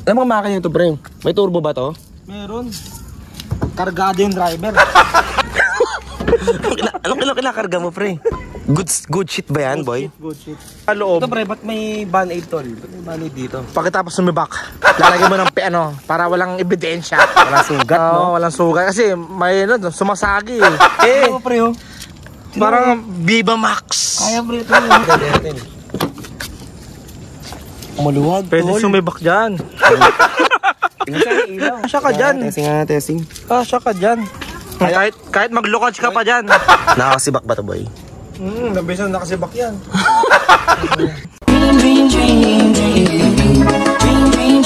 Alam mo makina ito, pre? May turbo ba to? Meron. Kargado yung driver. Anong kinakarga mo, pre? Good shit ba yan, boy? Good shit. Sa loob. Ito, pre, ba't may band-aid, tol? Ba't may band-aid dito? Pagkatapos sumibak, lalagyan mo ng para walang ebidensya. Walang sugat, no? Walang sugat. Kasi may sumasagi Ano, pre, oh? Parang Viva Max. Kaya, pre, ito yun. Maluwag, tol. Pwede sumibak dyan. Kasya ka dyan. Testing. Kasya ka dyan. Kahit mag-lukaj ka pa dyan. Nakakasibak ba to, boy? Nabisan nakasibak yan.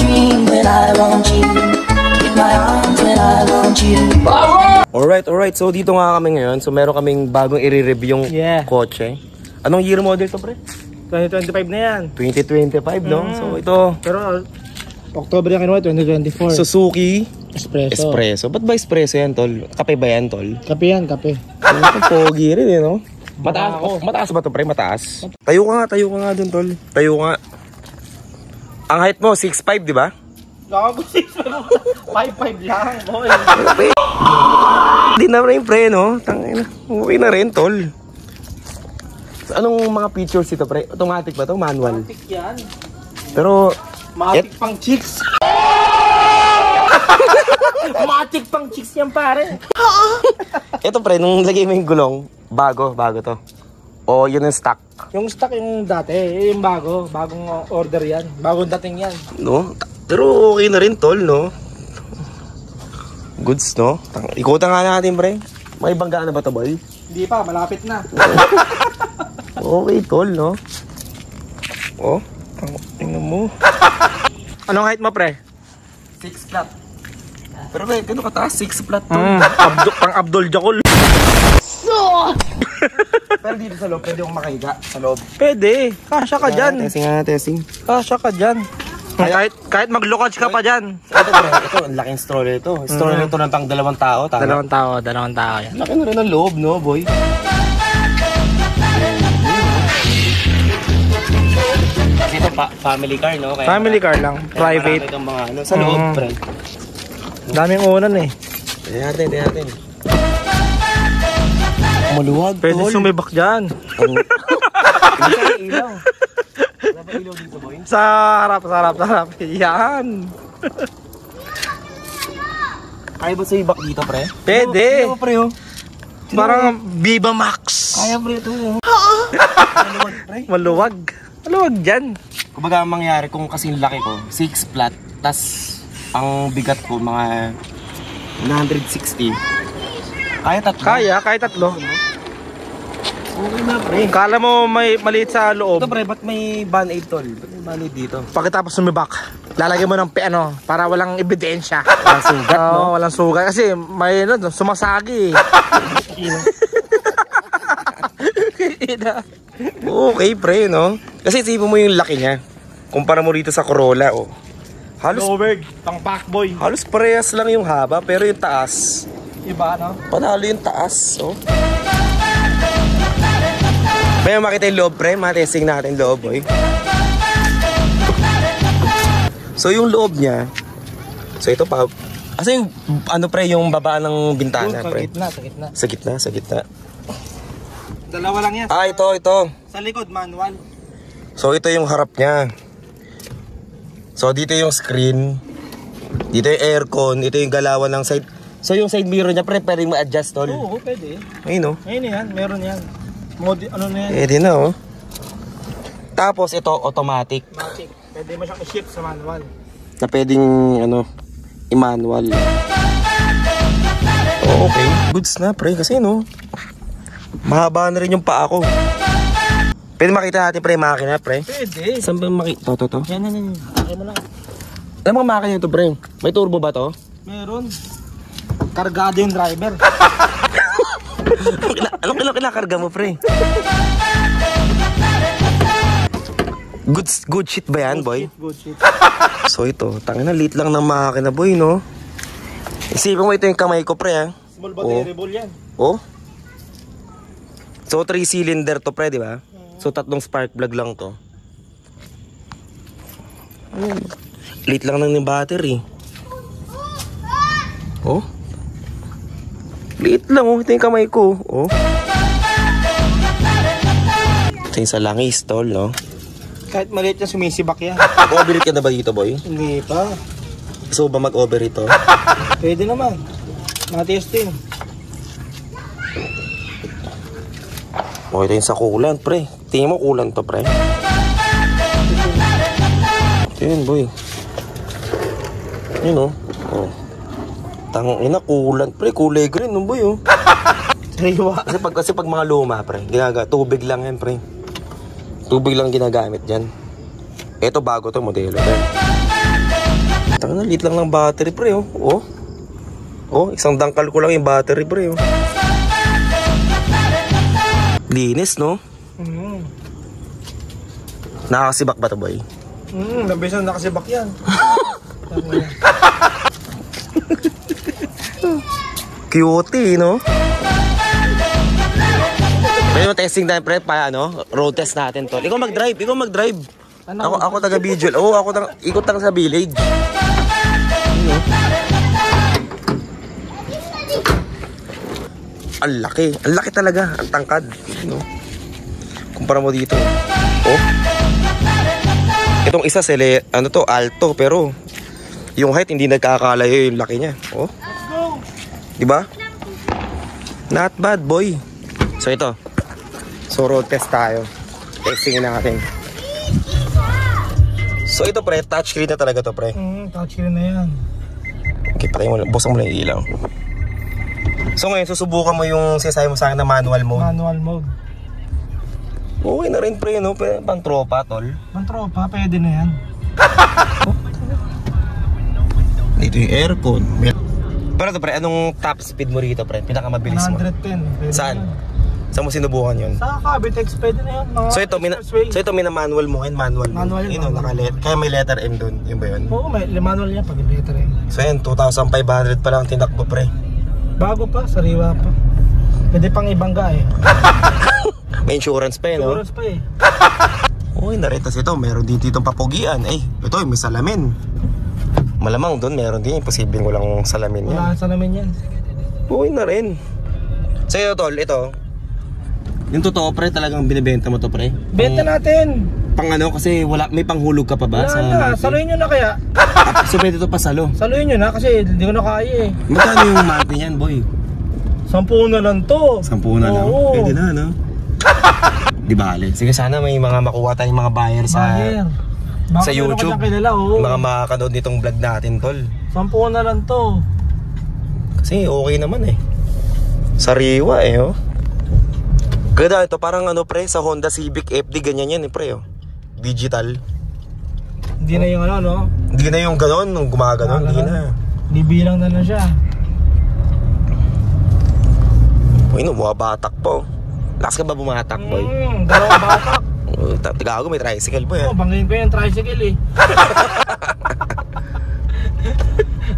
Dream when I want you. In my arms when I want you. Alright. So dito nga kami ngayon. So meron kaming bagong i-review yung kotse. Anong year model to, pre? 2025 na yan. 2025, no? So ito, Pero October yan kinuha, 2024. Suzuki Espresso. Ba't ba espresso yan, tol? Kape ba yan, tol? Kape yan, kape. Ang pogi rin, eh, no? Mataas ba to, pre? Mataas? Tayo ka nga dun, tol. Tayo ka nga. Ang height mo, 6'5", di ba? Gago, 5'5 lang, boy. Hindi na rin, pre, no? Tangina. Okay na rin, tol. So, anong mga features ito, pre? Automatic ba to? Manual? Matic yan. Pero, Matic pang chicks. Matic pang chicks yan, pare. ito, pre, nung lagay mo yung gulong, bago to. O, yun yung stock. Yung stock yung dati, yung bagong order yan. Bagong dating yan. No? Pero okay na rin, tol, no? Goods, no? Ikutan nga natin, pre. May banggaan na ba to, boy? Hindi pa, malapit na. Okay, tol, no? Oh, tingnan mo. Anong height mo, pre? 6 flat. Pero, pre, gano'n kataas? 6 flat, tol. Pang Abdul Jakul. Pero dito sa loob, pwede akong makahiga sa loob. Pwede. Kasya ka dyan. Testing. Kasya ka dyan. Kahit mag-lukaj ka pa dyan. Ito, pre, ito, ang laking stroller ito. Stroller ito ng pang 2 tao, tama? Dalawang tao yan. Laki na rin ang loob, no, boy? Ito, family car, no? Kaya Family car lang. Private. Kaya mga ano, sa loob, pre. Daming unan eh. Tingnan natin. Maluwag, Pwede tol. sumibak dyan. Ilaw. Wala ba ilaw dito, boy? Sa harap. Yan. Kaya ba sa ibak dito, pre? Pwede. Ano, pre, oh? Parang Viva Max. Kaya, pre, ito, oh. Maluwag, pre. Maluwag dyan. Kumbaga, ang mangyari kung kasing laki ko, 6 flat, tas ang bigat ko, mga 160. Kaya tatlo. Kahit tatlo. Okay na, pre. Kala mo may maliit sa loob. Ito, pre, ba't may band-aid, tol? Ba't may band-aid dito? Pagkatapos sumibak, lalagyan mo ng para walang ebidensya. Walang sugat, no? Walang sugat. Kasi may sumasagi. Okay, pre, no? Kasi isipin mo yung laki niya. Kumpara mo rito sa Corolla, oh. Lowered, pang packboy. Halos parehas lang yung haba, pero yung taas, Iba, no? panalo yung taas, oh. May makita yung loob, pre. Matesting natin loob, boy. So, yung loob niya, so ito pa, kasi yung, ano, pre, yung baba ng bintana, pre. Sa gitna. Sa gitna. Dalawa lang yan. Ah, ito. Sa likod, manual. So, ito yung harap niya. So, dito yung screen. Dito yung aircon. Ito yung galawan ng side. So, yung side mirror niya, pre, pwedeng ma-adjust, tol. Oo, pwede. Ayun, oh. Ayun yan, meron yan. Ano na yan? Pwede na, oh. Tapos, ito, automatic. Matic. Pwede mo siyang i-shift sa manual. Na pwedeng, i-manual. Oh, okay. Goods na, pre. Kasi, no, mahaba na rin yung paa ko. Pwede makita natin, pre, makina, pre. Pwede. Saan ba makita? To. Yan. Akin mo lang. Alam mo makina ito, pre? May turbo ba to? Meron. Kargado yung driver. Anong kinakarga mo, pre? Good shit ba yan, boy? Good shit. So ito, tangina, lit lang ng makina, boy, no? Isipin mo ito yung kamay ko, pre, ha? Small battery yan. Oh? So 3-cylinder to, pre, di ba? So 3 spark plug lang to. Late lang ng battery. Oh. Liit lang oh. Ito yung kamay ko. Oh. Ito yung sa langis, tol, no? Kahit maliit yan, sumisibak yan. Mag-overheat ka na ba dito, boy? Hindi pa. Gusto ba mag-overheat to? Pwede naman. Matiis din. Oh, ito yung sa coolant, pre. Tingin mo coolant to, pre. Ito yun, boy. Yun, oh. Oh. Tangina, coolant, pre. Kulay green, no, boy, oh. Sariwa. Kasi pag mga luma, pre, tubig lang yan, pre. Tubig lang ginagamit dyan. Ito bago to modelo, pre. Tangina, lit lang ng battery, pre, oh. Oh. Oh, isang dangkal ko lang yung battery, pre, oh. Linis, no? Nakakasibak ba to, boy? Nabis na nakasibak yan. Cutie, no? Pero testing tayo, pre, pa, ano? Road test natin to. Ikaw mag-drive, Ano? Ako taga-visual. Oo, ikot lang sa village. Ang laki talaga, ang tangkad. No? Kumpara mo dito. Oh. Itong isa, alto, pero yung height hindi nagkakalayo yung laki niya. Oh. Diba? Not bad, boy. So ito. So road test tayo. Testingin natin. So ito, pre, touchscreen na talaga to, pre. Touchscreen na yan. Okay, patay mo, buksan mo lang yung ilaw. So ngayon, susubukan mo yung sinasabi mo sa akin na manual mode. Manual mode. Okay na rin, pre, no? Pang tropa, tol. Pang tropa, pwede na yan. Dito yung aircon. Pero ito, pre, anong top speed mo rito, pre? Pinakamabilis mo? 110. Saan? Saan mo sinubukan yun? Sa Cavitex, pwede na yan. So ito, manual mo ngayon, manual mo. Manual yun. Kaya may letter M dun, yun ba yun? Oo, may manual yan pag letter M. So yan, 2,500 pa lang tinakbo, pre. Bago pa, sariwa pa. Pwede pang ibangga eh. May insurance pa, no? Insurance pa eh. Okay, naritas ito. Meron din ditong papugian. Ito, may salamin. Malamang doon, meron din. Imposibleng walang salamin yan. Wala salamin yan. Okay na rin. So ito, tol, ito. Yung totoo, pre, talagang binibenta mo to, pre? Benta natin. Pang ano, kasi may panghulog ka pa ba? Wala na, saluhin nyo na kaya. So pwede to pasalo. Saluhin nyo na kasi hindi ko na kaya eh. Magkano yung monthly yan, boy? 10 na lang to. 10 na lang? Oo. Pwede na, no? Di bale. Sige, sana may mga makuha tayong mga buyer sa YouTube. Kilala, oh. Mga makakanood nitong vlog natin, tol. 10 na lang to. Kasi okay naman eh. Sariwa eh, oh. Ganda ito, parang ano, pre, sa Honda Civic FD, ganyan yan eh, pre, oh. Digital. Hindi na yung ano, no? Hindi na yung ganon, nung gumaganon, hindi na. Bibilang na lang siya. Uy, no, bumabatak po. Lakas ka ba bumatak, boy? Dalawang batak. Tigago, may tricycle, boy, ha? Bangin ko yung tricycle eh.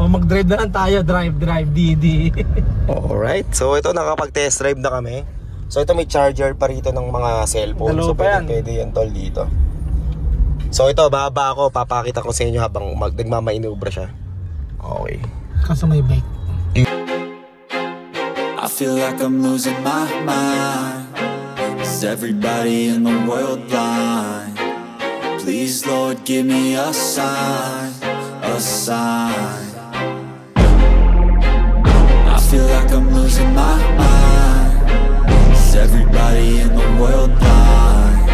Mag-drive na lang tayo, drive, DD. Alright, so ito, nakapag-test drive na kami. So ito, may charger pa rito ng mga cellphone. Dalawa So pa yan. pwede yan, tol, dito. So ito, baba ako, papakita ko sa inyo habang nagmamainubra siya. Okay. Kaso may bike. I feel like I'm losing my mind. Is everybody in the world blind? Please, Lord, give me a sign, a sign. I feel like I'm losing my mind. Is everybody in the world blind?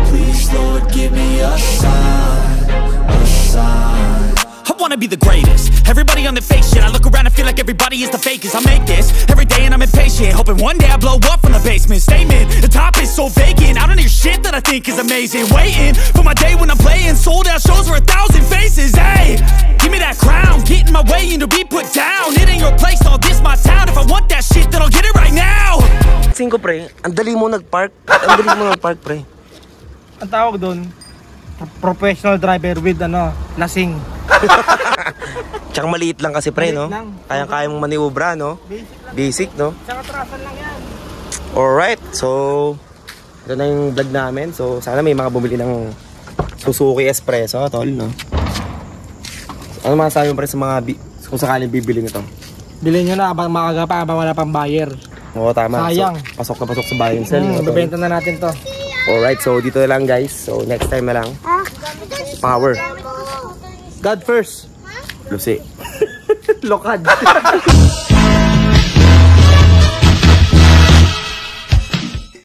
Please, Lord, give me a sign, a sign. I wanna be the greatest. Everybody on the fake shit. I look around and feel like everybody is the fakest. I make this every day and I'm impatient, hoping one day I blow up from the basement. Statement, the top is so vacant. I don't hear shit that I think is amazing. Waiting for my day when I'm playing sold out shows for 1,000 faces. Hey, give me that crown, get in my way and to be put down. It ain't your place, all this my town. If I want that shit, then I'll get it right now. Singko, pre, ang dali mo nagpark. Ang dali mo nagpark, pre. Ang tawag doon, professional driver with lasing. Tsaka maliit lang kasi, pre, no? Maliit lang. Kaya mong maniubra, no? Basic, no? Tsaka trasan lang yan. Alright, so ito na yung vlog namin. So sana may mga bumili ng Suzuki Espresso, tol, no? Ano masasabi mo pa rin sa mga kung sakaling bibili nito? Bilhin nyo na abang maaga pa, abang wala pang buyer. Oo, tama. Sayang. So, pasok na pasok sa buy and sell. Bebenta na natin to. Alright, so dito na lang guys. So next time na lang. Power. God first. Lucy. Lokad.